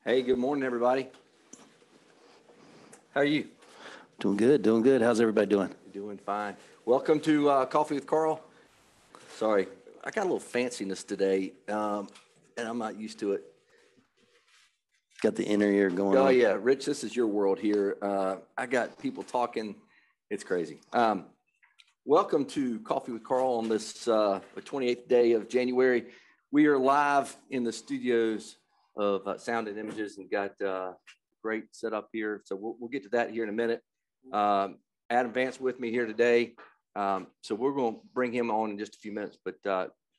Hey, good morning, everybody. How are you? Doing good, doing good. How's everybody doing? Doing fine. Welcome to Coffee with Carl. Sorry, I got a little fanciness today, and I'm not used to it. Got the inner ear going on. Oh, yeah. Rich, this is your world here. I got people talking. It's crazy. Welcome to Coffee with Carl on this the 28th day of January. We are live in the studios of Sound and Images and got great setup here. So we'll get to that here in a minute. Adam Vance with me here today. So we're going to bring him on in just a few minutes, but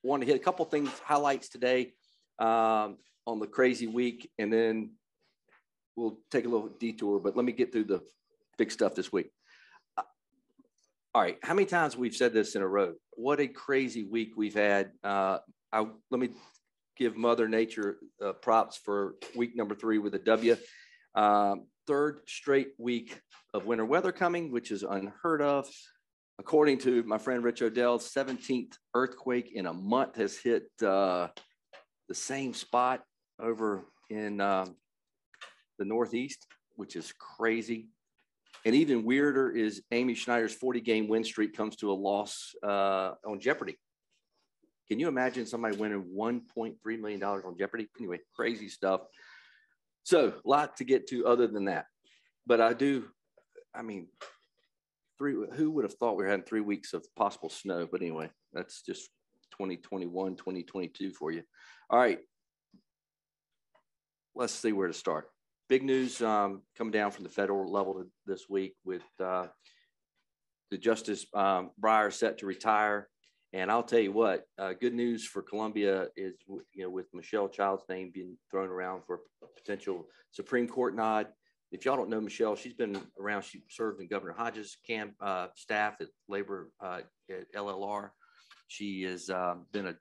want to hit a couple things, highlights today on the crazy week, and then we'll take a little detour, but let me get through the big stuff this week. All right, how many times we've said this in a row? What a crazy week we've had. Let me give Mother Nature props for week number 3 with a W. Third straight week of winter weather coming, which is unheard of. According to my friend Rich Odell, 17th earthquake in a month has hit the same spot over in the Northeast, which is crazy. And even weirder is Amy Schneider's 40-game win streak comes to a loss on Jeopardy. Can you imagine somebody winning $1.3 million on Jeopardy? Anyway, crazy stuff. So a lot to get to other than that. But who would have thought we were having 3 weeks of possible snow? But anyway, that's just 2021, 2022 for you. All right. Let's see where to start. Big news coming down from the federal level this week with the Justice Breyer set to retire. And I'll tell you what, good news for Columbia is, with Michelle Child's name being thrown around for a potential Supreme Court nod. If y'all don't know Michelle, she's been around. She served in Governor Hodges' staff at Labor at LLR. She has been a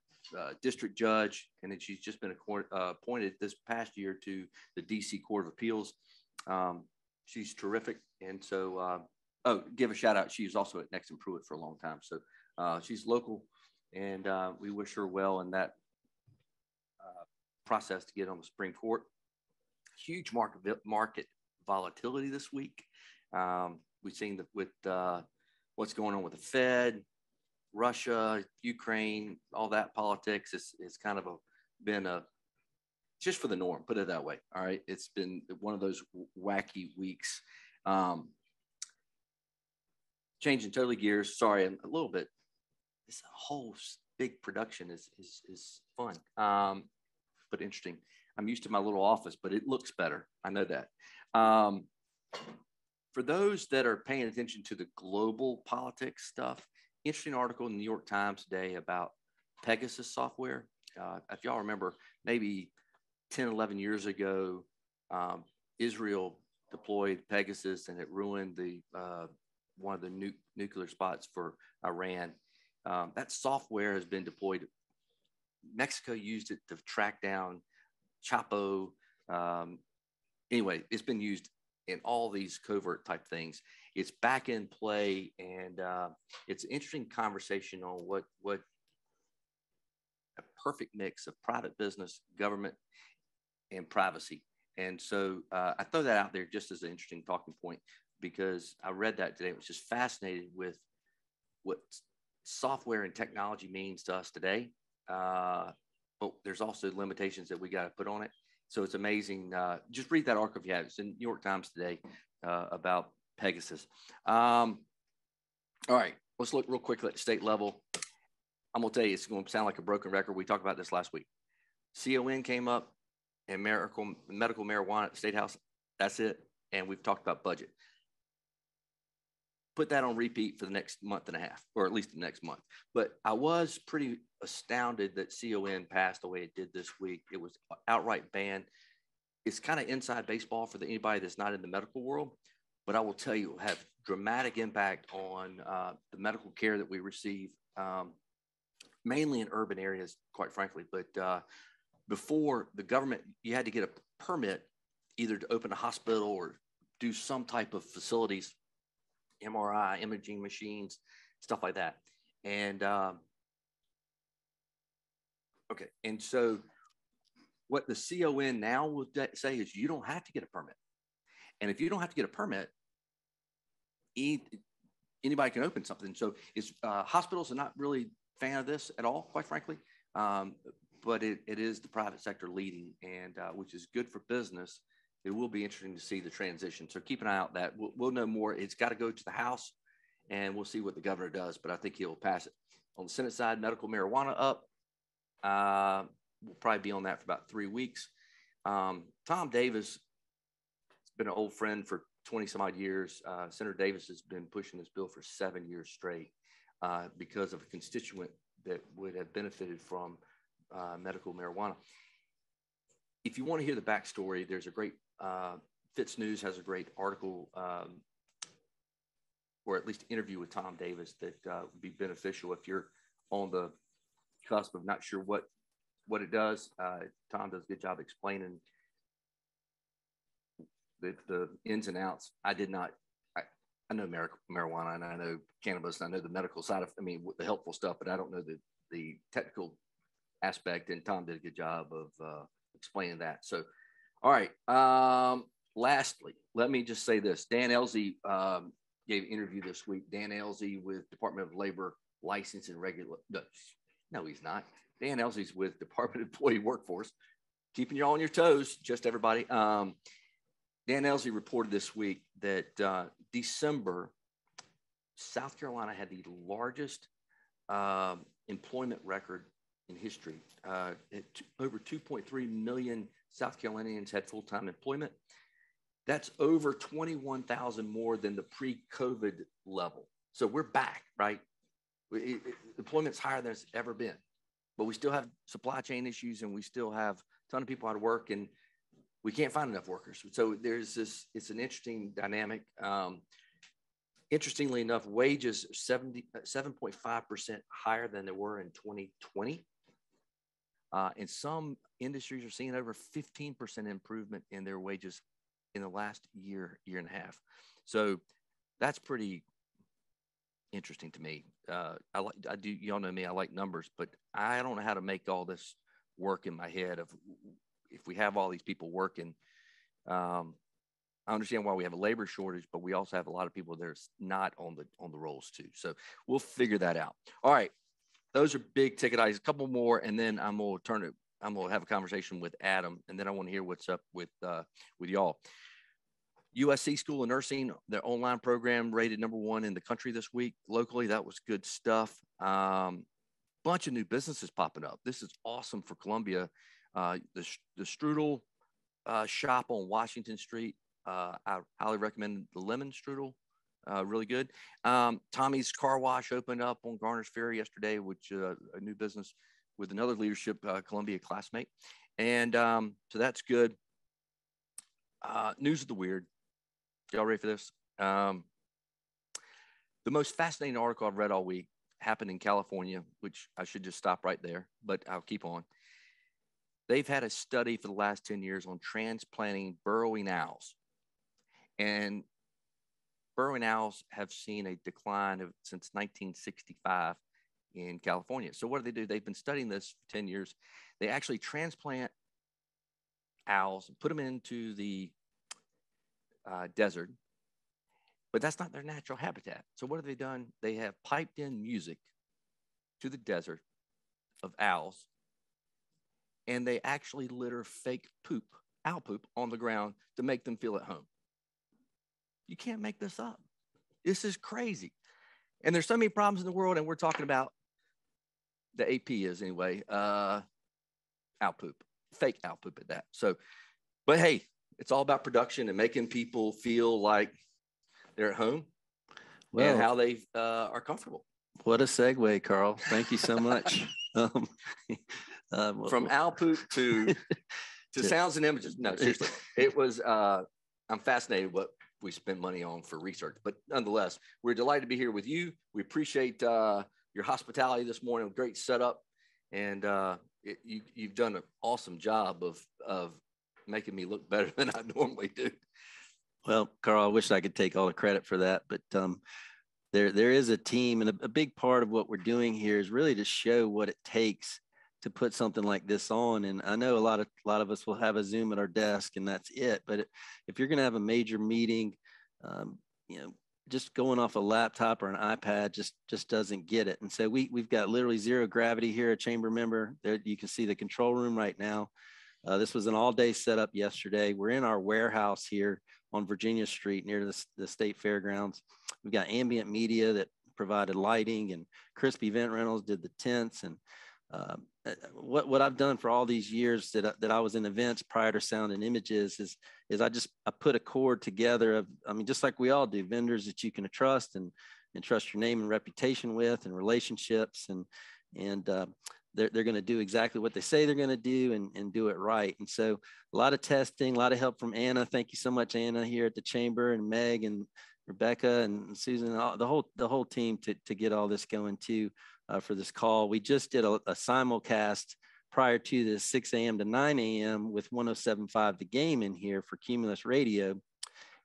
district judge, and then she's just been appointed this past year to the D.C. Court of Appeals. She's terrific. And so, give a shout out. She was also at Nexon Pruitt for a long time. So she's local, and we wish her well in that process to get on the Supreme Court. Huge market volatility this week. We've seen with what's going on with the Fed, Russia, Ukraine, all that politics is kind of been just for the norm, put it that way. All right. It's been one of those wacky weeks. Changing totally gears. Sorry, a little bit. This whole big production is fun, but interesting. I'm used to my little office, but it looks better. I know that. For those that are paying attention to the global politics stuff, interesting article in the New York Times today about Pegasus software. If y'all remember, maybe 10, 11 years ago, Israel deployed Pegasus, and it ruined one of the nuclear spots for Iran. That software has been deployed. Mexico used it to track down Chapo. Anyway, it's been used in all these covert type things. It's back in play, and it's an interesting conversation on what a perfect mix of private business, government, and privacy. And so I throw that out there just as an interesting talking point, because I read that today. I was just fascinated with what software and technology means to us today. But there's also limitations that we got to put on it. So it's amazing. Just read that article if you have. It's in New York Times today about Pegasus. All right, let's look real quickly at the state level. I'm going to tell you, it's going to sound like a broken record. We talked about this last week. CON came up, and medical marijuana at the State House. That's it. And we've talked about budget. Put that on repeat for the next month and a half, or at least the next month. But I was pretty astounded that CON passed the way it did this week. It was outright banned. It's kind of inside baseball for anybody that's not in the medical world. But I will tell you, it will have dramatic impact on the medical care that we receive, mainly in urban areas, quite frankly. But before, the government, you had to get a permit either to open a hospital or do some type of facilities, MRI, imaging machines, stuff like that. And okay, and so what the CON now will say is you don't have to get a permit. And if you don't have to get a permit, anybody can open something. So it's hospitals are not really a fan of this at all, quite frankly. But it is the private sector leading, and which is good for business. It will be interesting to see the transition. So keep an eye out that we'll know more. It's got to go to the House, and we'll see what the governor does. But I think he'll pass it. On the Senate side, medical marijuana up. We'll probably be on that for about 3 weeks. Tom Davis has been an old friend for 20 some odd years. Senator Davis has been pushing this bill for 7 years straight because of a constituent that would have benefited from medical marijuana. If you want to hear the backstory, there's a great, Fitz News has a great article, or at least interview with Tom Davis that would be beneficial if you're on the cusp of not sure what it does. Tom does a good job explaining the ins and outs. I know marijuana, and I know cannabis, and I know the medical side of, the helpful stuff, but I don't know the technical aspect, and Tom did a good job of explaining that. So, all right. Lastly, let me just say this. Dan Elsey gave an interview this week. Dan Elsey with Department of Labor License and No, he's not. Dan Elsey's with Department of Employee Workforce. Keeping you on your toes, just everybody. Dan Elsey reported this week that December, South Carolina had the largest employment record in history. Over 2.3 million South Carolinians had full-time employment. That's over 21,000 more than the pre-COVID level. So we're back, right? Employment's higher than it's ever been, but we still have supply chain issues, and we still have a ton of people out of work, and we can't find enough workers. So there's this, it's an interesting dynamic. Interestingly enough, wages are 7.5% higher than they were in 2020. And some industries are seeing over 15% improvement in their wages in the last year and a half. So that's pretty interesting to me. I do, y'all know me, I like numbers, but I don't know how to make all this work in my head of if we have all these people working. I understand why we have a labor shortage, but we also have a lot of people that's not on the rolls too. So we'll figure that out. All right. Those are big ticket items. A couple more, and then I'm going to have a conversation with Adam, and then I want to hear what's up with y'all. USC School of Nursing, their online program rated #1 in the country this week. Locally, that was good stuff. Bunch of new businesses popping up. This is awesome for Columbia. The Strudel shop on Washington Street. I highly recommend the lemon strudel. Really good. Tommy's Car Wash opened up on Garner's Ferry yesterday, which a new business with another leadership Columbia classmate. And so that's good. News of the weird. Y'all ready for this? The most fascinating article I've read all week happened in California, which I should just stop right there, but I'll keep on. They've had a study for the last 10 years on transplanting burrowing owls. And burrowing owls have seen a decline since 1965 in California. So what do? They've been studying this for 10 years. They actually transplant owls and put them into the desert, but that's not their natural habitat. So what have they done? They have piped in music to the desert of owls, and they actually litter fake poop, owl poop, on the ground to make them feel at home. You can't make this up. This is crazy. And there's so many problems in the world, and we're talking about, the AP is anyway, owl poop, fake owl poop at that. So, but hey, it's all about production and making people feel like they're at home and how they are comfortable. What a segue, Carl. Thank you so much. From owl poop to sounds and images. No, seriously, it was, I'm fascinated what we spend money on for research, but nonetheless, we're delighted to be here with you. We appreciate your hospitality this morning. Great setup, and you've done an awesome job of making me look better than I normally do. Well, Carl, I wish I could take all the credit for that, but there is a team, and a big part of what we're doing here is really to show what it takes to put something like this on. And I know a lot of us will have a Zoom at our desk and that's it. But if you're going to have a major meeting, just going off a laptop or an iPad just doesn't get it. And so we've got literally zero gravity here, a chamber member. There you can see the control room right now. This was an all-day setup yesterday. We're in our warehouse here on Virginia Street near the State Fairgrounds. We've got Ambient Media that provided lighting, and Crisp Event Rentals did the tents. And what I've done for all these years that I was in events prior to Sound and Images is I put a cord together of, just like we all do, vendors that you can trust and trust your name and reputation with, and relationships, and they're going to do exactly what they say they're going to do and do it right. And so a lot of testing, a lot of help from Anna. Thank you so much, Anna, here at the chamber, and Meg and Rebecca and Susan, the whole team to get all this going too for this call. We just did a simulcast prior to the 6 a.m. to 9 a.m. with 107.5 The Game in here for Cumulus Radio.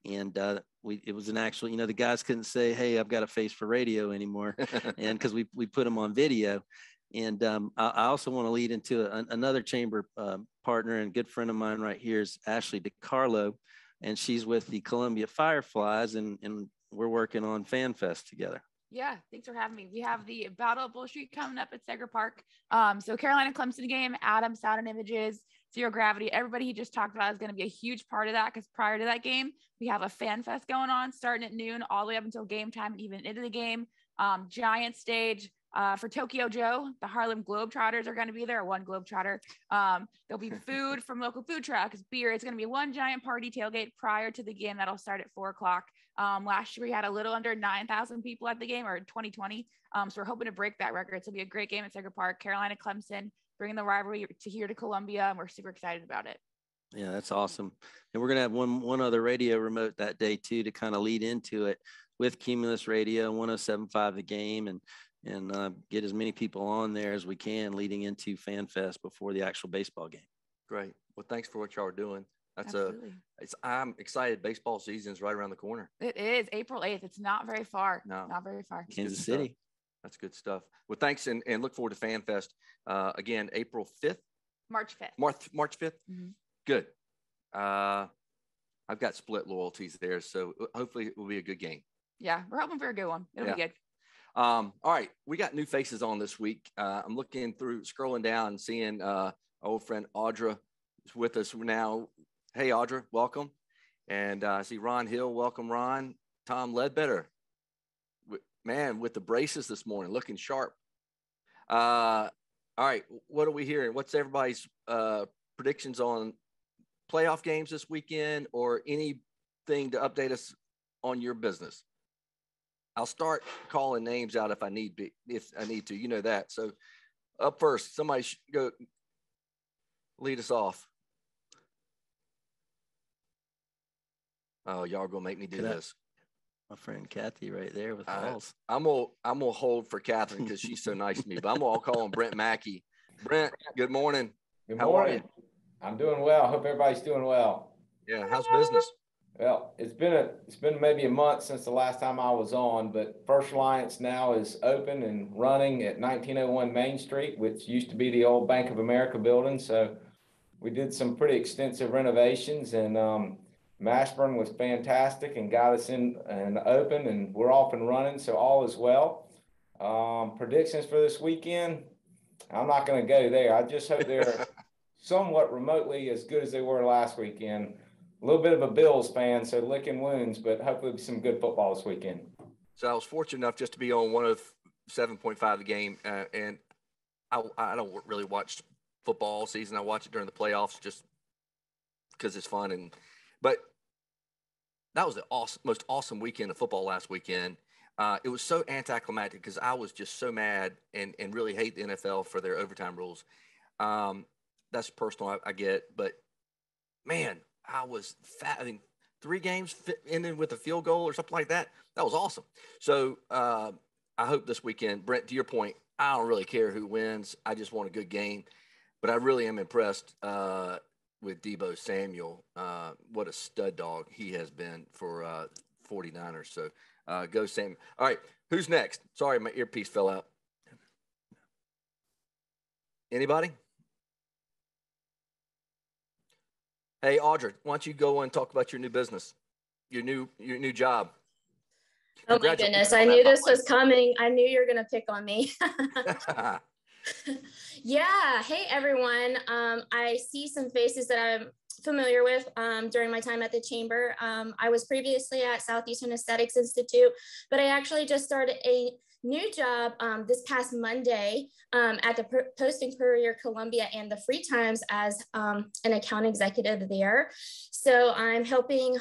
And it was an actual, the guys couldn't say, hey, I've got a face for radio anymore. And because we put them on video. And I also want to lead into another chamber partner and good friend of mine right here is Ashley DiCarlo, and she's with the Columbia Fireflies, and we're working on Fan Fest together. Yeah, thanks for having me. We have the Battle of Bull Street coming up at Seger Park. So Carolina Clemson game, Adam, Sound and Images, Zero Gravity, everybody he just talked about is going to be a huge part of that, because prior to that game, we have a Fan Fest going on starting at noon all the way up until game time and even into the game. Giant stage. For Tokyo Joe, the Harlem Globetrotters are going to be there, one Globetrotter. There'll be food from local food trucks, beer. It's going to be one giant party tailgate prior to the game that'll start at 4 o'clock. Last year we had a little under 9,000 people at the game, or 2020. So we're hoping to break that record. So it'll be a great game at Seger Park. Carolina Clemson, bringing the rivalry to here to Columbia, and we're super excited about it. Yeah, that's awesome. And we're going to have one other radio remote that day too to kind of lead into it with Cumulus Radio, 107.5 The Game, and get as many people on there as we can leading into Fan Fest before the actual baseball game. Great. Well, thanks for what y'all are doing. Absolutely. I'm excited. Baseball season's right around the corner. It is April 8th. It's not very far. No, not very far. Kansas City. That's good stuff. Well, thanks. And look forward to Fan Fest. Again, April 5th. March 5th. March 5th. Mm-hmm. Good. I've got split loyalties there. So hopefully it will be a good game. Yeah. We're hoping for a good one. It'll be good. All right, we got new faces on this week. I'm looking through, scrolling down and seeing our old friend Audra is with us now. Hey, Audra, welcome. And I see Ron Hill. Welcome, Ron. Tom Ledbetter, man, with the braces this morning, looking sharp. All right, what are we hearing? What's everybody's predictions on playoff games this weekend, or anything to update us on your business? I'll start calling names out if I need to, you know that. So up first, somebody should go lead us off. Oh, y'all are gonna make me do this. My friend Kathy right there with balls. I'm gonna hold for Catherine because she's so nice to me, but I'm gonna call him Brent Mackey. Brent, good morning. Good morning. I'm doing well. Hope everybody's doing well. Yeah, how's business? Well, it's been maybe a month since the last time I was on, but First Alliance now is open and running at 1901 Main Street, which used to be the old Bank of America building. So we did some pretty extensive renovations, and Mashburn was fantastic and got us in and open, and we're off and running. So all is well. Predictions for this weekend, I'm not going to go there. I just hope they're somewhat remotely as good as they were last weekend. A little bit of a Bills fan, so licking wounds, but hopefully some good football this weekend. So I was fortunate enough just to be on 107.5 The Game, and I don't really watch football all season. I watch it during the playoffs just because it's fun. But that was the most awesome weekend of football last weekend. It was so anticlimactic because I was just so mad and really hate the NFL for their overtime rules. That's personal, I get, but man, I was fat. I mean, 3 games ending with a field goal or something like that. That was awesome. So I hope this weekend, Brent, to your point, I don't really care who wins. I just want a good game. But I really am impressed with Deebo Samuel. What a stud dog he has been for 49ers. So go Samuel. All right, who's next? Sorry, my earpiece fell out. Anybody? Hey, Audrey, why don't you go and talk about your new business, your new job? Oh my goodness, I knew this was coming. I knew you were going to pick on me. Yeah. Hey, everyone. I see some faces that I'm familiar with during my time at the Chamber. I was previously at Southeastern Aesthetics Institute, but I actually just started a new job this past Monday at the Post and Courier Columbia and the Free Times as an account executive there. So I'm helping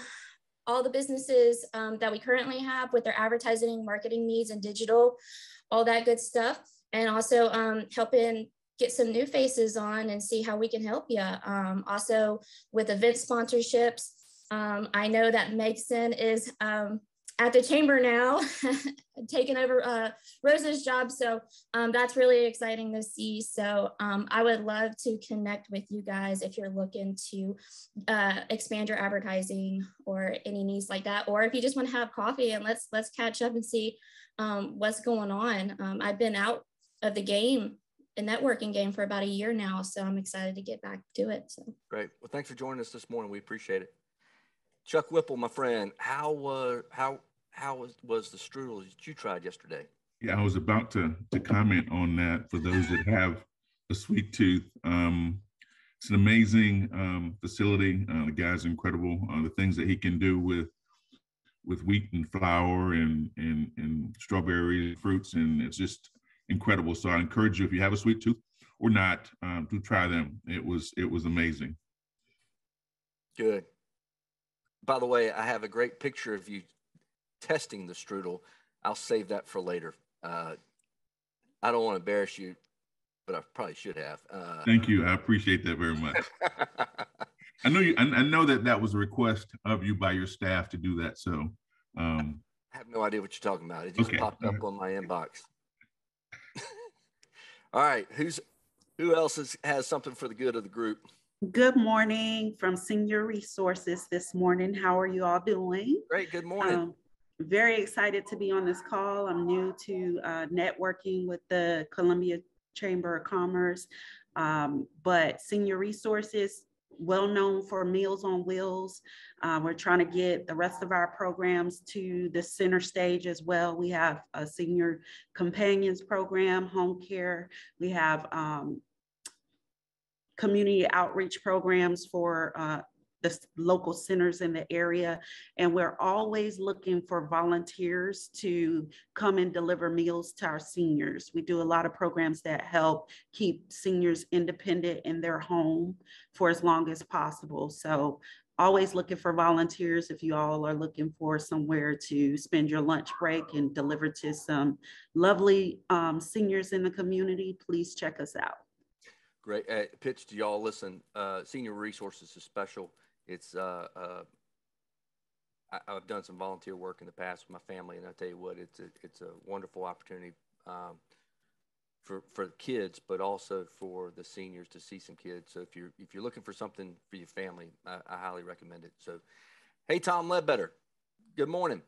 all the businesses that we currently have with their advertising, marketing needs, and digital, all that good stuff. And also helping get some new faces on and see how we can help you. Also with event sponsorships. I know that Megson is at the Chamber now, taking over Rose's job. So that's really exciting to see. So I would love to connect with you guys if you're looking to expand your advertising or any needs like that, or if you just want to have coffee and let's catch up and see what's going on. I've been out of the game, a networking game, for about a year now. So I'm excited to get back to it. So great. Well, thanks for joining us this morning. We appreciate it. Chuck Whipple, my friend, how was the strudel that you tried yesterday? Yeah, I was about to comment on that. For those that have a sweet tooth, it's an amazing facility. The guy's incredible. The things that he can do with wheat and flour and strawberry fruits, and it's just incredible. So I encourage you, if you have a sweet tooth or not, to try them. It was amazing. Good. By the way, I have a great picture of you testing the strudel. I'll save that for later. I don't want to embarrass you, but I probably should have. Thank you. I appreciate that very much. I know that was a request of you by your staff to do that. So I have no idea what you're talking about. It just popped up on my inbox. All right. Who else has something for the good of the group? Good morning from Senior Resources this morning. How are you all doing? Great. Good morning. Very excited to be on this call. I'm new to networking with the Columbia Chamber of Commerce, but Senior Resources, well known for Meals on Wheels. We're trying to get the rest of our programs to the center stage as well. We have a Senior Companions program, home care. We have community outreach programs for the local centers in the area. And we're always looking for volunteers to come and deliver meals to our seniors. We do a lot of programs that help keep seniors independent in their home for as long as possible. So always looking for volunteers. If you all are looking for somewhere to spend your lunch break and deliver to some lovely seniors in the community, please check us out. Great. Pitch to y'all. Listen, Senior Resources is special. It's I've done some volunteer work in the past with my family, and I tell you what, it's a wonderful opportunity for the kids, but also for the seniors to see some kids. So if you're looking for something for your family, I highly recommend it. So, hey, Tom Ledbetter, good morning.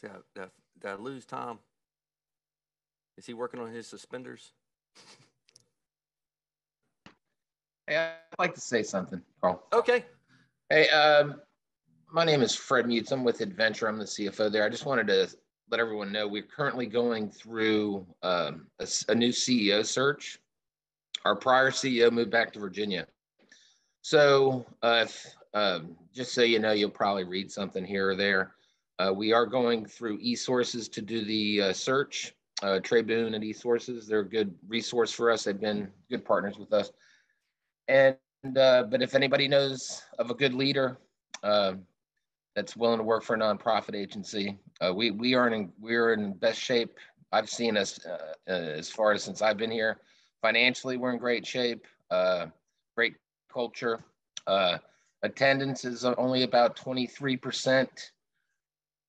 Did I lose Tom? Is he working on his suspenders? Hey, I'd like to say something, Carl. Okay. Hey, my name is Fred Mutz. I'm with Adventure. I'm the CFO there. I just wanted to let everyone know we're currently going through a new CEO search. Our prior CEO moved back to Virginia. So just so you know, you'll probably read something here or there. We are going through eSources to do the search. Trey Boone and eSources, they're a good resource for us. They've been good partners with us. And but if anybody knows of a good leader that's willing to work for a nonprofit agency, we're in best shape I've seen us as far as since I've been here. Financially, we're in great shape. Great culture. Attendance is only about 23%.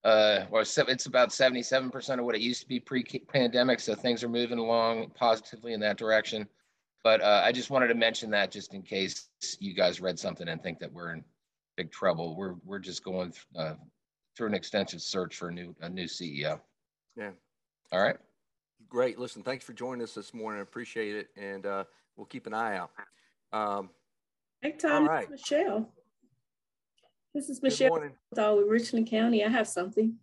Or it's about 77% of what it used to be pre-pandemic. So things are moving along positively in that direction. But I just wanted to mention that just in case you guys read something and think that we're in big trouble. We're just going through an extensive search for a new CEO. Yeah. All right. Great. Listen, thanks for joining us this morning. I appreciate it. And we'll keep an eye out. Hey, Tom, all right. this is Michelle. This is Good Michelle morning. with Richmond County. I have something.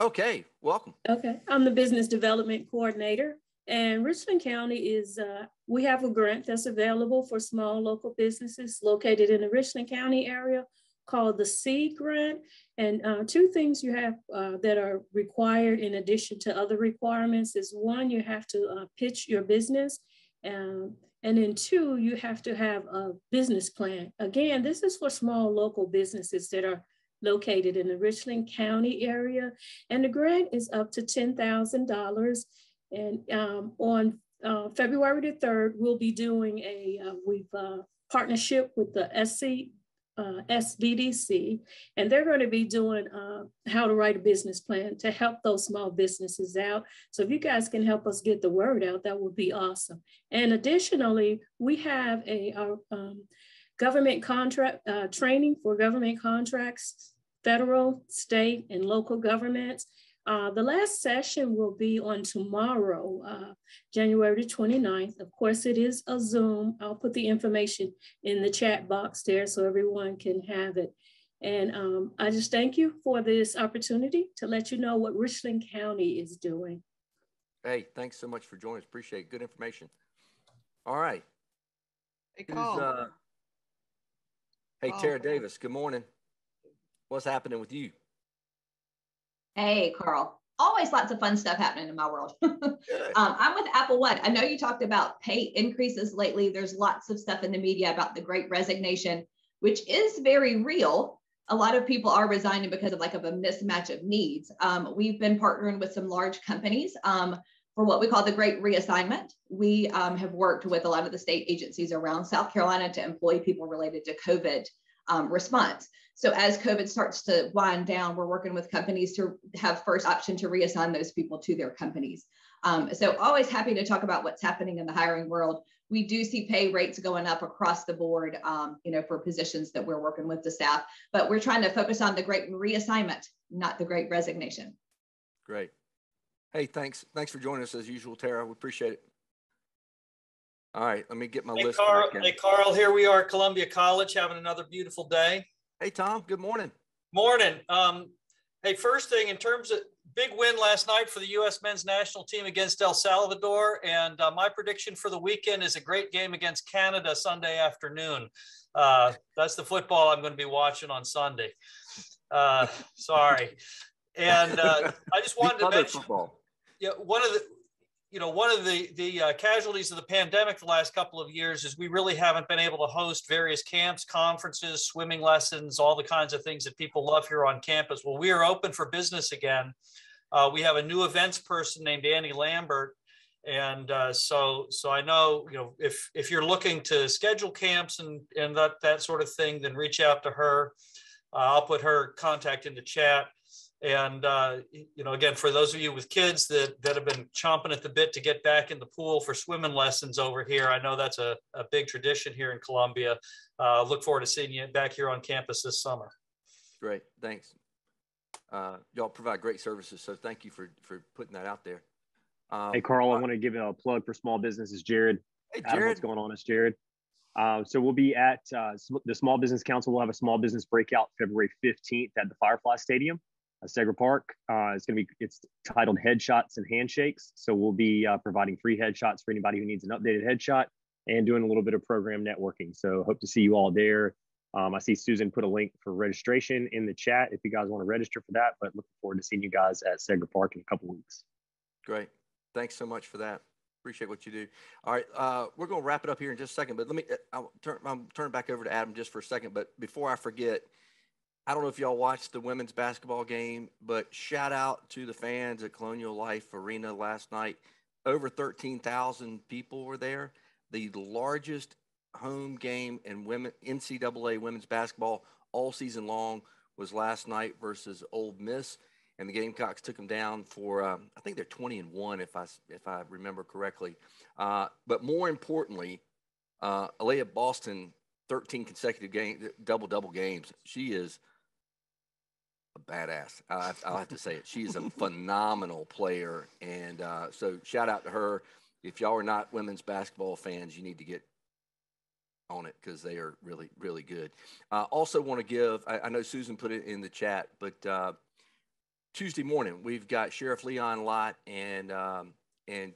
Okay. Welcome. Okay. I'm the business development coordinator. And Richmond County is, we have a grant that's available for small local businesses located in the Richmond County area called the SEED grant. And two things you have that are required in addition to other requirements is one, you have to pitch your business. And then two, you have to have a business plan. Again, this is for small local businesses that are located in the Richmond County area. And the grant is up to $10,000. And on February the 3rd, we'll be doing a partnership with the SBDC, and they're going to be doing how to write a business plan to help those small businesses out. So if you guys can help us get the word out, that would be awesome. And additionally, we have a government contract training for government contracts, federal, state, and local governments. The last session will be on tomorrow, January 29th. Of course, it is a Zoom. I'll put the information in the chat box there so everyone can have it. And I just thank you for this opportunity to let you know what Richmond County is doing. Hey, thanks so much for joining us. Appreciate it. Good information. All right. Hey, Carl. Hey, Tara Davis, good morning. What's happening with you? Hey, Carl. Always lots of fun stuff happening in my world. I'm with Applewood. I know you talked about pay increases lately. There's lots of stuff in the media about the Great Resignation, which is very real. A lot of people are resigning because of a mismatch of needs. We've been partnering with some large companies for what we call the Great Reassignment. We have worked with a lot of the state agencies around South Carolina to employ people related to COVID response. So as COVID starts to wind down, we're working with companies to have first option to reassign those people to their companies. So always happy to talk about what's happening in the hiring world. We do see pay rates going up across the board, for positions that we're working with the staff, but we're trying to focus on the Great Reassignment, not the Great Resignation. Great. Hey, thanks for joining us as usual, Tara. We appreciate it. All right, let me get my list. Hey, Carl, here we are at Columbia College having another beautiful day. Hey, Tom, good morning. Morning. Hey, first thing, in terms of big win last night for the U.S. men's national team against El Salvador, and my prediction for the weekend is a great game against Canada Sunday afternoon. That's the football I'm going to be watching on Sunday. Sorry. And I just wanted to mention, one of the casualties of the pandemic the last couple of years is we really haven't been able to host various camps, conferences, swimming lessons, all the kinds of things that people love here on campus. Well, we are open for business again. We have a new events person named Annie Lambert. And so I know, if you're looking to schedule camps and that sort of thing, then reach out to her. I'll put her contact in the chat. And, again, for those of you with kids that have been chomping at the bit to get back in the pool for swimming lessons over here, I know that's a big tradition here in Columbia. Look forward to seeing you back here on campus this summer. Great. Thanks. Y'all provide great services. So thank you for putting that out there. Hey, Carl, I want to give a plug for small businesses. Jared. Hey, Jared. Adam, what's going on? It's Jared. So we'll be at the Small Business Council. We'll have a small business breakout February 15th at the Fireflies Stadium. Segra Park. It's titled Headshots and Handshakes. So we'll be providing free headshots for anybody who needs an updated headshot and doing a little bit of program networking. So hope to see you all there. I see Susan put a link for registration in the chat if you guys want to register for that, but looking forward to seeing you guys at Segra Park in a couple weeks. Great. Thanks so much for that. Appreciate what you do. All right. We're going to wrap it up here in just a second, but I'll turn it back over to Adam just for a second. But before I forget, I don't know if y'all watched the women's basketball game, but shout out to the fans at Colonial Life Arena last night. Over 13,000 people were there. The largest home game in NCAA women's basketball all season long was last night versus Ole Miss, and the Gamecocks took them down for I think they're 20-1 if I remember correctly. But more importantly, Alea Boston, 13 consecutive double games. She is a badass. I'll have to say it. She's a phenomenal player. And so shout out to her. If y'all are not women's basketball fans, you need to get on it because they are really, really good. Also want to give, I know Susan put it in the chat, but Tuesday morning, we've got Sheriff Leon Lott and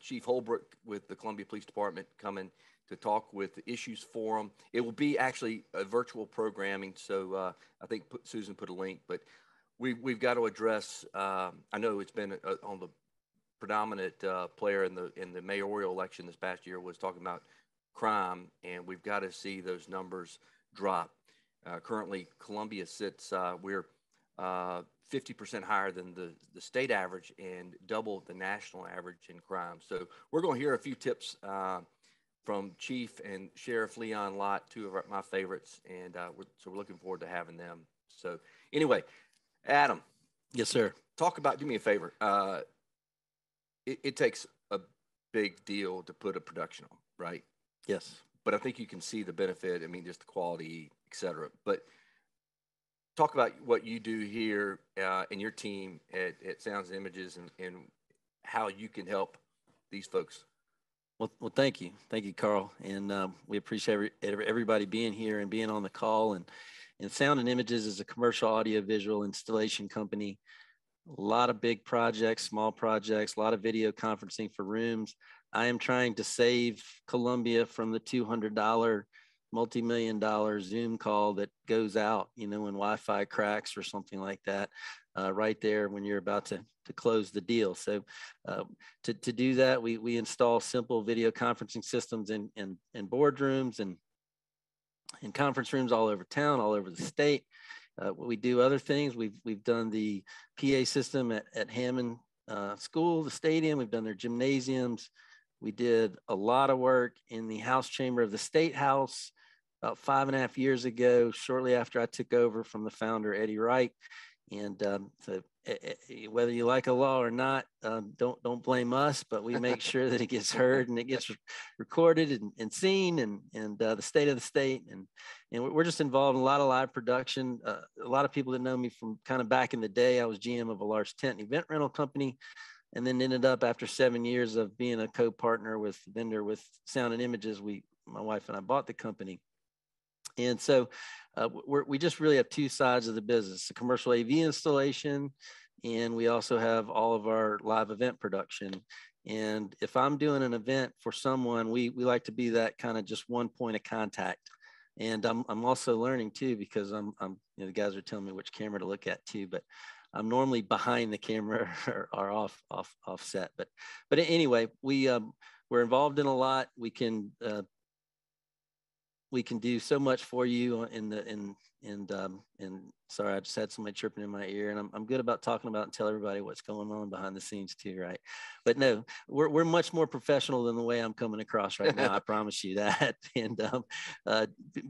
Chief Holbrook with the Columbia Police Department coming to talk with the Issues Forum. It will be actually a virtual programming, so I think Susan put a link, but we've got to address, I know it's been on the predominant player in the mayoral election this past year was talking about crime, and we've got to see those numbers drop. Currently, Columbia sits, we're 50% higher than the state average and double the national average in crime. So we're going to hear a few tips from Chief and Sheriff Leon Lott, two of my favorites, and so we're looking forward to having them. So anyway, Adam. Yes, sir. Do me a favor. It takes a big deal to put a production on, right? Yes. But I think you can see the benefit. I mean, just the quality, et cetera. But talk about what you do here and your team at Sounds and Images and how you can help these folks. Well, thank you. Thank you, Carl. And we appreciate everybody being here and being on the call. And Sound and Images is a commercial audiovisual installation company. A lot of big projects, small projects, a lot of video conferencing for rooms. I am trying to save Columbia from the $200 multi-million-dollar Zoom call that goes out, when Wi-Fi cracks or something like that, right there when you're about to close the deal. So to do that, we install simple video conferencing systems in boardrooms and in conference rooms all over town, all over the state. We do other things. We've done the PA system at Hammond School, the stadium. We've done their gymnasiums. We did a lot of work in the House chamber of the State House about 5.5 years ago, shortly after I took over from the founder, Eddie Wright. And so whether you like a law or not, don't blame us, but we make sure that it gets heard and it gets recorded and seen and the state of the state. And we're just involved in a lot of live production. A lot of people that know me from kind of back in the day, I was GM of a large tent and event rental company, and then ended up after 7 years of being a co-partner with vendor with Sound and Images. My wife and I bought the company. And so we just really have two sides of the business, the commercial AV installation, and we also have all of our live event production. And if I'm doing an event for someone, we like to be that kind of just one point of contact. And I'm also learning too, because the guys are telling me which camera to look at too, but I'm normally behind the camera or offset. But anyway, we're involved in a lot. We can do so much for you and sorry, I just had somebody chirping in my ear, and I'm good about talking about and tell everybody what's going on behind the scenes too, right? But no, we're much more professional than the way I'm coming across right now. I promise you that. And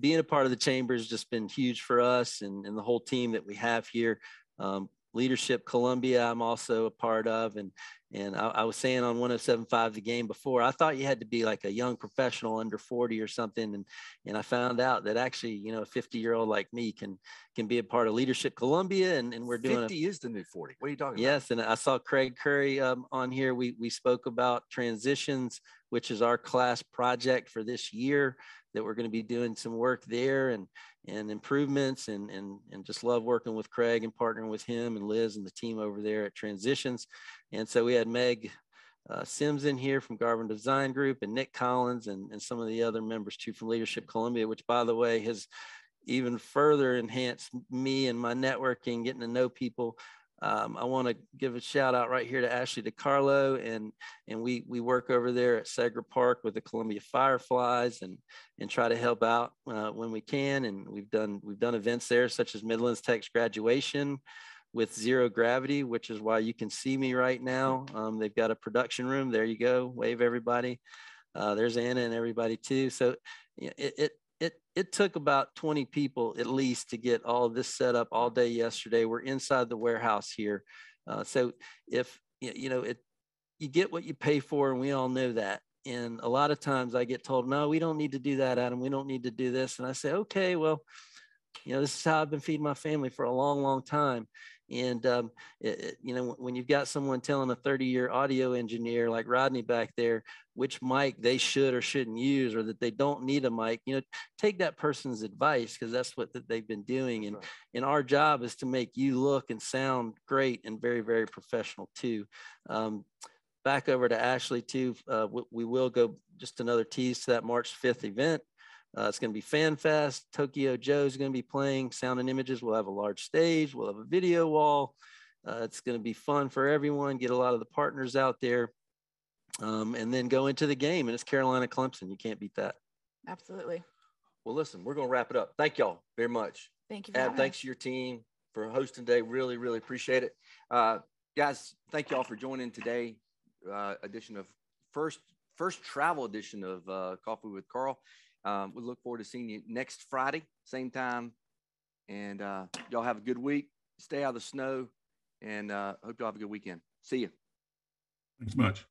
being a part of the chamber has just been huge for us and the whole team that we have here. Leadership Columbia, I'm also a part of, and I was saying on 107.5 the game before, I thought you had to be like a young professional under 40 or something, and I found out that actually, a 50-year-old like me can be a part of Leadership Columbia, and we're doing 50 is the new 40. What are you talking about? Yes, and I saw Craig Curry on here. We spoke about transitions, which is our class project for this year, that we're going to be doing some work there and improvements and just love working with Craig and partnering with him and Liz and the team over there at Transitions. And so we had Meg Sims in here from Garvin Design Group and Nick Collins and some of the other members too from Leadership Columbia, which by the way has even further enhanced me and my networking, getting to know people. I want to give a shout out right here to Ashley DiCarlo, and we work over there at Segra Park with the Columbia Fireflies and try to help out when we can. And we've done events there such as Midlands Tech's graduation with Zero Gravity, which is why you can see me right now. They've got a production room. There you go. Wave everybody. There's Anna and everybody too. So it took about 20 people at least to get all of this set up all day yesterday. We're inside the warehouse here. So if, you get what you pay for, and we all know that. And a lot of times I get told, no, we don't need to do that, Adam. We don't need to do this. And I say, okay, well, you know, this is how I've been feeding my family for a long, long time. And, you know, when you've got someone telling a 30-year audio engineer like Rodney back there, which mic they should or shouldn't use, or that they don't need a mic, you know, take that person's advice, because that's what they've been doing. And our job is to make you look and sound great and very, very professional too. Back over to Ashley too. We will go, just another tease to that March 5th event. It's going to be Fan Fest. Tokyo Joe's going to be playing Sound and Images. We'll have a large stage. We'll have a video wall. It's going to be fun for everyone. Get a lot of the partners out there, and then go into the game. And it's Carolina Clemson. You can't beat that. Absolutely. Well, listen, we're going to wrap it up. Thank y'all very much. Thank you. Ab, thanks to your team for hosting today. Really, really appreciate it. Guys, thank y'all for joining today. Edition of first travel edition of Coffee with Carl. We look forward to seeing you next Friday, same time. And y'all have a good week. Stay out of the snow, and hope y'all have a good weekend. See you. Thanks much.